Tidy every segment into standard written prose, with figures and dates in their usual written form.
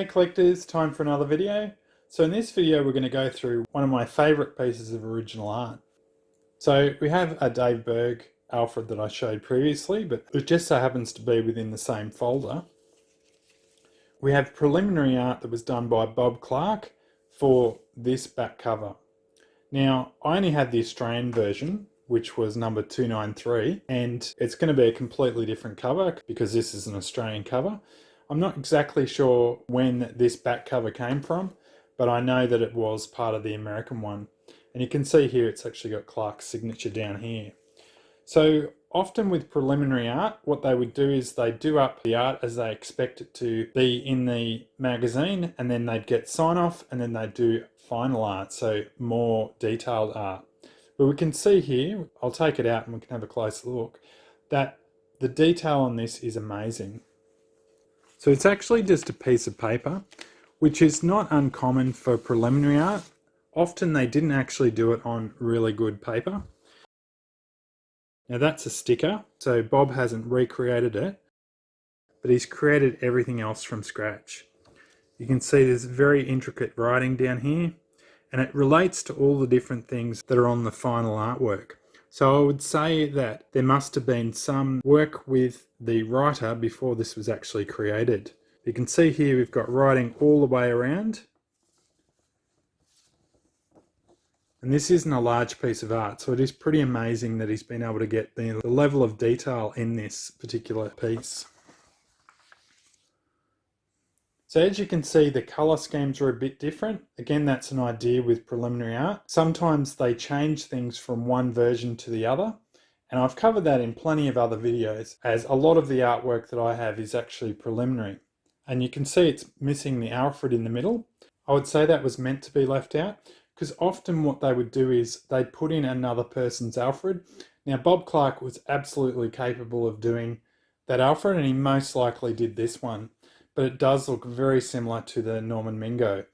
Hey collectors, time for another video. So in this video we're going to go through one of my favourite pieces of original art. So we have a Dave Berg Alfred that I showed previously, but it just so happens to be within the same folder. We have preliminary art that was done by Bob Clarke for this back cover. Now I only had the Australian version, which was number 293, and it's going to be a completely different cover because this is an Australian cover. I'm not exactly sure when this back cover came from, but I know that it was part of the American one. And you can see here it's actually got Clarke's signature down here. So often with preliminary art, what they would do is they do up the art as they expect it to be in the magazine, and then they'd get sign off, and then they'd do final art, so more detailed art. But we can see here, I'll take it out and we can have a closer look, that the detail on this is amazing. So it's actually just a piece of paper, which is not uncommon for preliminary art. Often they didn't actually do it on really good paper. Now that's a sticker, so Bob hasn't recreated it, but he's created everything else from scratch. You can see there's very intricate writing down here, and it relates to all the different things that are on the final artwork. So I would say that there must have been some work with the writer before this was actually created. You can see here we've got writing all the way around. And this isn't a large piece of art, so it is pretty amazing that he's been able to get the level of detail in this particular piece. So as you can see, the colour schemes are a bit different. Again, that's an idea with preliminary art. Sometimes they change things from one version to the other. And I've covered that in plenty of other videos, as a lot of the artwork that I have is actually preliminary. And you can see it's missing the Alfred in the middle. I would say that was meant to be left out, because often what they would do is they'd put in another person's Alfred. Now Bob Clarke was absolutely capable of doing that Alfred, and he most likely did this one. But it does look very similar to the Norman Mingo.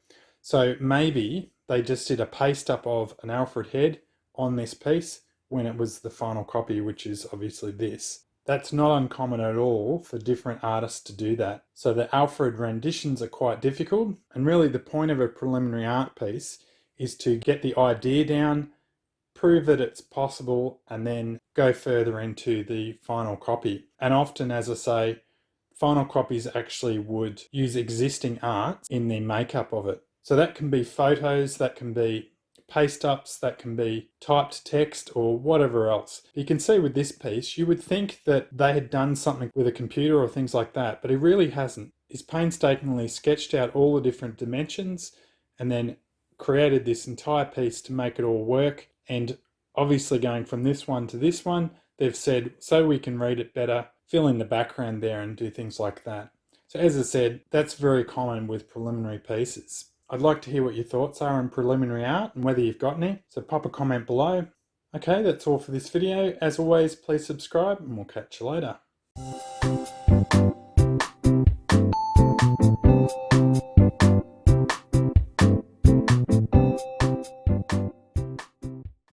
So maybe they just did a paste up of an Alfred head on this piece when it was the final copy, which is obviously this. That's not uncommon at all for different artists to do that. So the Alfred renditions are quite difficult, and really the point of a preliminary art piece is to get the idea down, prove that it's possible, and then go further into the final copy. And often, as I say, final copies actually would use existing art in the makeup of it. So that can be photos, that can be paste ups, that can be typed text or whatever else. You can see with this piece, you would think that they had done something with a computer or things like that, but he really hasn't. He's painstakingly sketched out all the different dimensions and then created this entire piece to make it all work. And obviously going from this one to this one, they've said, so we can read it better, fill in the background there and do things like that. So as I said, that's very common with preliminary pieces. I'd like to hear what your thoughts are on preliminary art and whether you've got any, so pop a comment below. Okay, that's all for this video. As always, please subscribe and we'll catch you later.